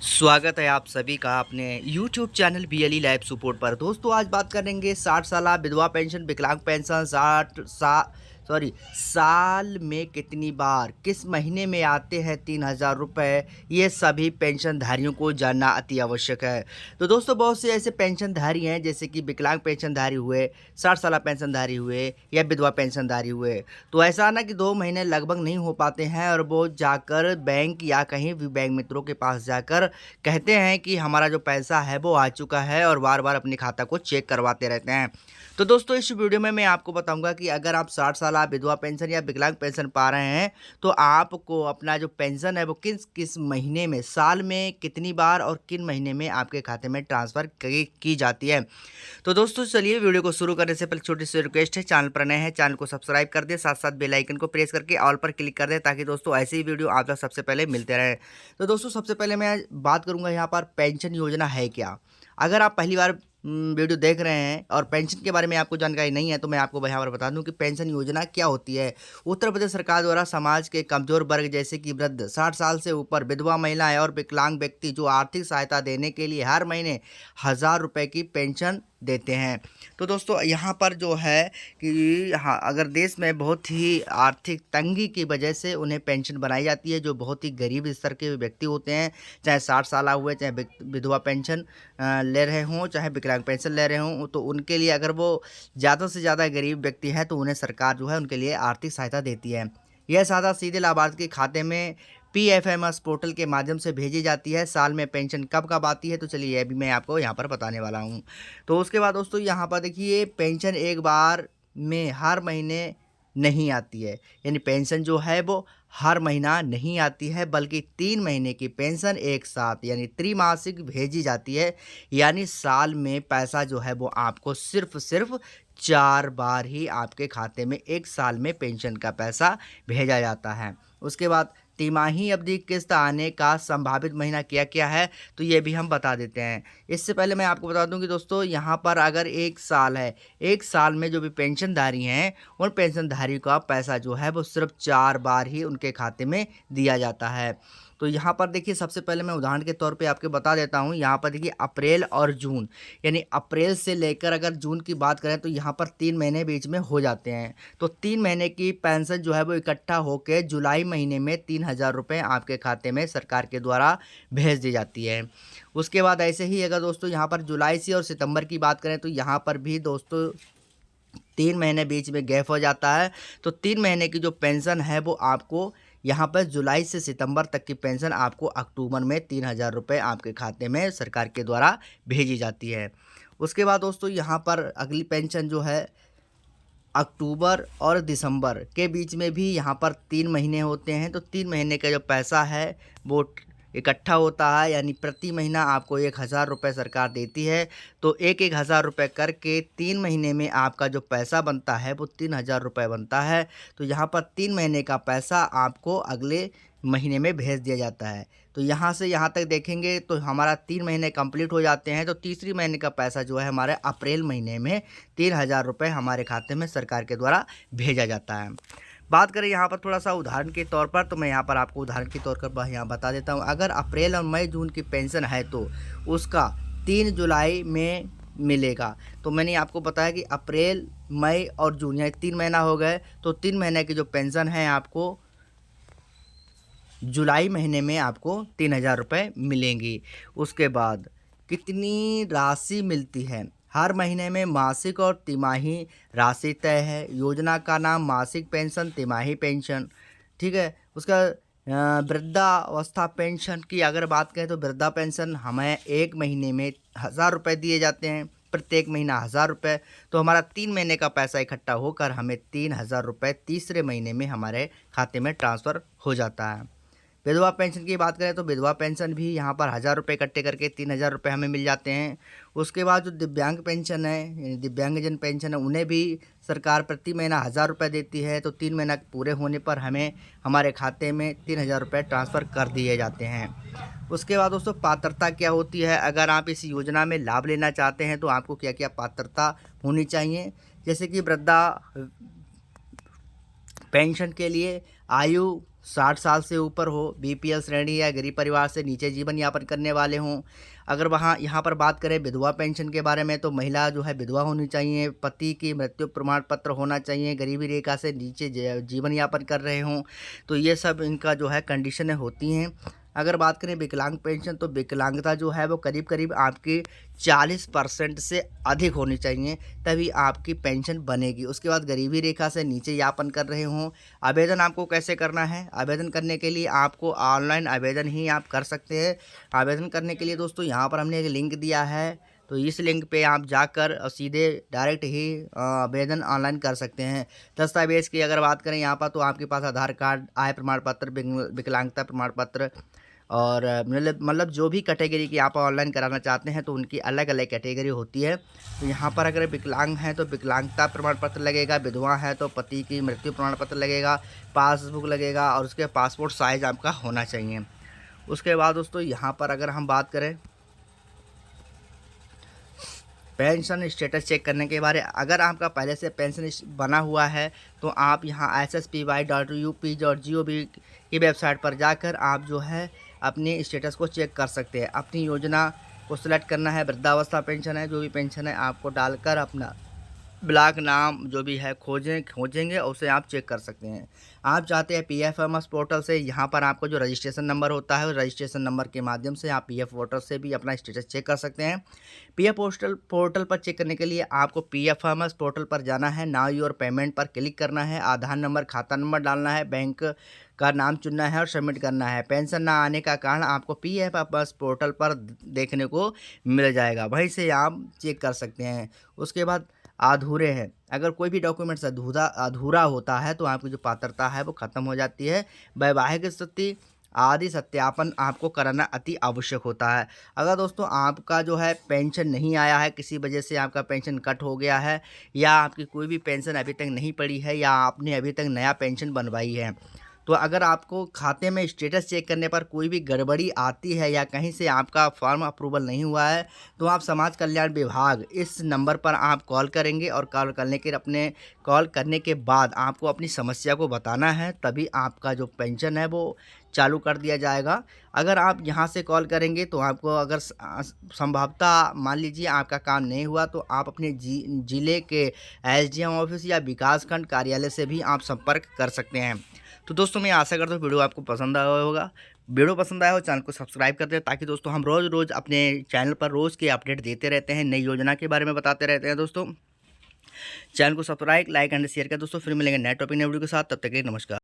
स्वागत है आप सभी का अपने YouTube channel BLE live support पर। दोस्तों आज बात करेंगे 60 साल विधवा पेंशन विकलांग पेंशन 60 साल में कितनी बार किस महीने में आते हैं 3000 रुपये। ये सभी पेंशनधारियों को जानना अति आवश्यक है। तो दोस्तों बहुत से ऐसे पेंशनधारी हैं जैसे कि विकलांग पेंशनधारी हुए, 60 साल पेंशनधारी हुए या विधवा पेंशनधारी हुए। तो ऐसा ना कि 2 महीने लगभग नहीं हो पाते हैं और वो जाकर बैंक या कहीं भी बैंक मित्रों के पास जाकर कहते हैं कि हमारा जो पैसा है वो आ चुका है और बार-बार अपने खाता को चेक करवाते रहते हैं। तो दोस्तों इस वीडियो में मैं आपको बताऊँगा कि अगर आप 60 साल विधवा पेंशन या विकलांग पेंशन पा रहे हैं, तो आपको अपना जो पेंशन है वो किस-किस महीने में, साल में कितनी बार और किन महीने में आपके खाते में ट्रांसफ़र की जाती है। तो दोस्तों चलिए वीडियो को शुरू करने से पहले छोटी सी रिक्वेस्ट है, चैनल पर नए हैं चैनल को सब्सक्राइब कर दें, साथ-साथ बेल आइकन को प्रेस करके ऑल पर क्लिक कर दें ताकि दोस्तों ऐसे ही वीडियो आप तक सबसे पहले मिलते रहें। तो दोस्तों सबसे पहले मैं बात करूँगा यहाँ पर पेंशन योजना है क्या? अगर आप पहली बार वीडियो देख रहे हैं और पेंशन के बारे में आपको जानकारी नहीं है तो मैं आपको यहाँ पर बता दूँ कि पेंशन योजना क्या होती है। उत्तर प्रदेश सरकार द्वारा समाज के कमज़ोर वर्ग जैसे कि वृद्ध, 60 साल से ऊपर, विधवा महिलाएँ और विकलांग व्यक्ति जो आर्थिक सहायता देने के लिए हर महीने 1000 रुपये की पेंशन देते हैं। तो दोस्तों यहाँ पर जो है कि हाँ, अगर देश में बहुत ही आर्थिक तंगी की वजह से उन्हें पेंशन बनाई जाती है, जो बहुत ही गरीब स्तर के व्यक्ति होते हैं, चाहे 60 साल हुए, चाहे विधवा पेंशन ले रहे हों, चाहे विकलांग पेंशन ले रहे हों, तो उनके लिए अगर वो ज़्यादा से ज़्यादा गरीब व्यक्ति हैं, तो उन्हें सरकार जो है उनके लिए आर्थिक सहायता देती है। यह सहायता सीधे लाभार्थी के खाते में पीएफएमएस पोर्टल के माध्यम से भेजी जाती है। साल में पेंशन कब-कब आती है, तो चलिए ये भी मैं आपको यहाँ पर बताने वाला हूँ। तो उसके बाद दोस्तों यहाँ पर देखिए पेंशन एक बार में हर महीने नहीं आती है, यानी पेंशन जो है वो हर महीना नहीं आती है बल्कि 3 महीने की पेंशन एक साथ यानी त्रैमासिक भेजी जाती है। यानी साल में पैसा जो है वो आपको सिर्फ़ 4 बार ही आपके खाते में 1 साल में पेंशन का पैसा भेजा जाता है। उसके बाद तिमाही अवधि किस्त आने का संभावित महीना क्या-क्या है, तो ये भी हम बता देते हैं। इससे पहले मैं आपको बता दूँ कि दोस्तों यहाँ पर अगर 1 साल है, 1 साल में जो भी पेंशनधारी हैं, उन पेंशनधारी का पैसा जो है वो सिर्फ़ 4 बार ही उनके खाते में दिया जाता है। तो यहाँ पर देखिए सबसे पहले मैं उदाहरण के तौर पे आपको बता देता हूँ, यहाँ पर देखिए अप्रैल और जून, यानी अप्रैल से लेकर अगर जून की बात करें तो यहाँ पर 3 महीने बीच में हो जाते हैं। तो 3 महीने की पेंशन जो है वो इकट्ठा होके जुलाई महीने में 3000 रुपये आपके खाते में सरकार के द्वारा भेज दी जाती है। उसके बाद ऐसे ही अगर दोस्तों यहाँ पर जुलाई से और सितंबर की बात करें तो यहाँ पर भी दोस्तों 3 महीने बीच में गैप हो जाता है। तो 3 महीने की जो पेंशन है वो आपको यहाँ पर जुलाई से सितंबर तक की पेंशन आपको अक्टूबर में 3000 रुपये आपके खाते में सरकार के द्वारा भेजी जाती है। उसके बाद दोस्तों यहाँ पर अगली पेंशन जो है अक्टूबर और दिसंबर के बीच में भी यहाँ पर 3 महीने होते हैं। तो 3 महीने का जो पैसा है वो इकट्ठा होता है, यानी प्रति महीना आपको 1000 रुपये सरकार देती है। तो एक-एक हज़ार रुपये करके 3 महीने में आपका जो पैसा बनता है वो 3000 रुपये बनता है। तो यहाँ पर 3 महीने का पैसा आपको अगले महीने में भेज दिया जाता है। तो यहाँ से यहाँ तक देखेंगे तो हमारा 3 महीने कंप्लीट हो जाते हैं। तो तीसरी महीने का पैसा जो है हमारे अप्रैल महीने में 3000 रुपये हमारे खाते में सरकार के द्वारा भेजा जाता है। बात करें यहाँ पर थोड़ा-सा उदाहरण के तौर पर, तो मैं यहाँ पर आपको उदाहरण के तौर पर यहाँ बता देता हूँ। अगर अप्रैल और मई, जून की पेंशन है तो उसका 3 जुलाई में मिलेगा। तो मैंने आपको बताया कि अप्रैल, मई और जून यानी 3 महीना हो गए, तो 3 महीने की जो पेंशन है आपको जुलाई महीने में आपको 3000 रुपये मिलेंगी। उसके बाद कितनी राशि मिलती है? हर महीने में मासिक और तिमाही राशि तय है। योजना का नाम मासिक पेंशन, तिमाही पेंशन, ठीक है? उसका वृद्धावस्था पेंशन की अगर बात करें तो वृद्धा पेंशन हमें 1 महीने में 1000 रुपये दिए जाते हैं, प्रत्येक महीना 1000 रुपये। तो हमारा 3 महीने का पैसा इकट्ठा होकर हमें 3000 रुपये तीसरे महीने में हमारे खाते में ट्रांसफ़र हो जाता है। विधवा पेंशन की बात करें तो विधवा पेंशन भी यहाँ पर 1000 रुपये इकट्ठे करके 3000 रुपये हमें मिल जाते हैं। उसके बाद जो दिव्यांग पेंशन है, यानी दिव्यांगजन पेंशन है, उन्हें भी सरकार प्रति महीना 1000 रुपये देती है। तो 3 महीना पूरे होने पर हमें हमारे खाते में 3000 रुपये ट्रांसफ़र कर दिए जाते हैं। उसके बाद दोस्तों पात्रता क्या होती है? अगर आप इस योजना में लाभ लेना चाहते हैं तो आपको क्या-क्या पात्रता होनी चाहिए? जैसे कि वृद्धा पेंशन के लिए आयु 60 साल से ऊपर हो, बीपीएल श्रेणी या गरीब परिवार से नीचे जीवन यापन करने वाले हों। अगर यहाँ पर बात करें विधवा पेंशन के बारे में, तो महिला जो है विधवा होनी चाहिए, पति की मृत्यु प्रमाण पत्र होना चाहिए, गरीबी रेखा से नीचे जीवन यापन कर रहे हों। तो ये सब इनका जो है कंडीशनें होती हैं। अगर बात करें विकलांग पेंशन, तो विकलांगता जो है वो करीब करीब आपकी 40% से अधिक होनी चाहिए, तभी आपकी पेंशन बनेगी। उसके बाद गरीबी रेखा से नीचे यापन कर रहे हों। आवेदन आपको कैसे करना है? आवेदन करने के लिए आपको ऑनलाइन आवेदन ही आप कर सकते हैं। आवेदन करने के लिए दोस्तों यहाँ पर हमने एक लिंक दिया है, तो इस लिंक पे आप जाकर सीधे डायरेक्ट ही आवेदन ऑनलाइन कर सकते हैं। दस्तावेज़ की अगर बात करें यहाँ पर, तो आपके पास आधार कार्ड, आय प्रमाण पत्र, विकलांगता प्रमाण पत्र और मतलब जो भी कैटेगरी की आप ऑनलाइन कराना चाहते हैं, तो उनकी अलग अलग कैटेगरी होती है। तो यहाँ पर अगर विकलांग हैं तो विकलांगता प्रमाण पत्र लगेगा, विधवा है तो पति की मृत्यु प्रमाण पत्र लगेगा, पासबुक लगेगा और उसके पासपोर्ट साइज आपका होना चाहिए। उसके बाद दोस्तों यहाँ पर अगर हम बात करें पेंशन स्टेटस चेक करने के बारे, अगर आपका पहले से पेंशन बना हुआ है, तो आप यहाँ SSPY.UP.gov की वेबसाइट पर जाकर आप जो है अपने स्टेटस को चेक कर सकते हैं। अपनी योजना को सिलेक्ट करना है, वृद्धावस्था पेंशन है, जो भी पेंशन है आपको डालकर अपना ब्लॉक नाम जो भी है खोजेंगे और उसे आप चेक कर सकते हैं। आप चाहते हैं PFMS पोर्टल से, यहाँ पर आपको जो रजिस्ट्रेशन नंबर होता है, रजिस्ट्रेशन नंबर के माध्यम से आप PF पोर्टल से भी अपना स्टेटस चेक कर सकते हैं। PF पोर्टल पर चेक करने के लिए आपको PFMS पोर्टल पर जाना है, नाउ योर पेमेंट पर क्लिक करना है, आधार नंबर, खाता नंबर डालना है, बैंक का नाम चुनना है और सबमिट करना है। पेंशन ना आने का कारण आपको PFMS पोर्टल पर देखने को मिल जाएगा, वहीं से आप चेक कर सकते हैं। उसके बाद अधूरे हैं, अगर कोई भी डॉक्यूमेंट्स अधूरा होता है, तो आपकी जो पात्रता है वो ख़त्म हो जाती है। वैवाहिक स्थिति आदि सत्यापन आपको कराना अति आवश्यक होता है। अगर दोस्तों आपका जो है पेंशन नहीं आया है, किसी वजह से आपका पेंशन कट हो गया है, या आपकी कोई भी पेंशन अभी तक नहीं पड़ी है, या आपने अभी तक नया पेंशन बनवाई है, तो अगर आपको खाते में स्टेटस चेक करने पर कोई भी गड़बड़ी आती है या कहीं से आपका फॉर्म अप्रूवल नहीं हुआ है, तो आप समाज कल्याण विभाग इस नंबर पर आप कॉल करेंगे और कॉल करने के बाद आपको अपनी समस्या को बताना है, तभी आपका जो पेंशन है वो चालू कर दिया जाएगा। अगर आप यहाँ से कॉल करेंगे तो आपको अगर संभवतः मान लीजिए आपका काम नहीं हुआ, तो आप अपने ज़िले के SDM ऑफिस या विकासखंड कार्यालय से भी आप संपर्क कर सकते हैं। तो दोस्तों मैं आशा करता हूँ वीडियो आपको पसंद आया होगा। वीडियो पसंद आया हो चैनल को सब्सक्राइब कर दें, ताकि दोस्तों हम रोज़ अपने चैनल पर रोज़ के अपडेट देते रहते हैं, नई योजना के बारे में बताते रहते हैं। दोस्तों चैनल को सब्सक्राइब, लाइक एंड शेयर करें दोस्तों। फिर मिलेंगे नेक्स्ट टॉपिक नए वीडियो के साथ, तब तक के लिए नमस्कार।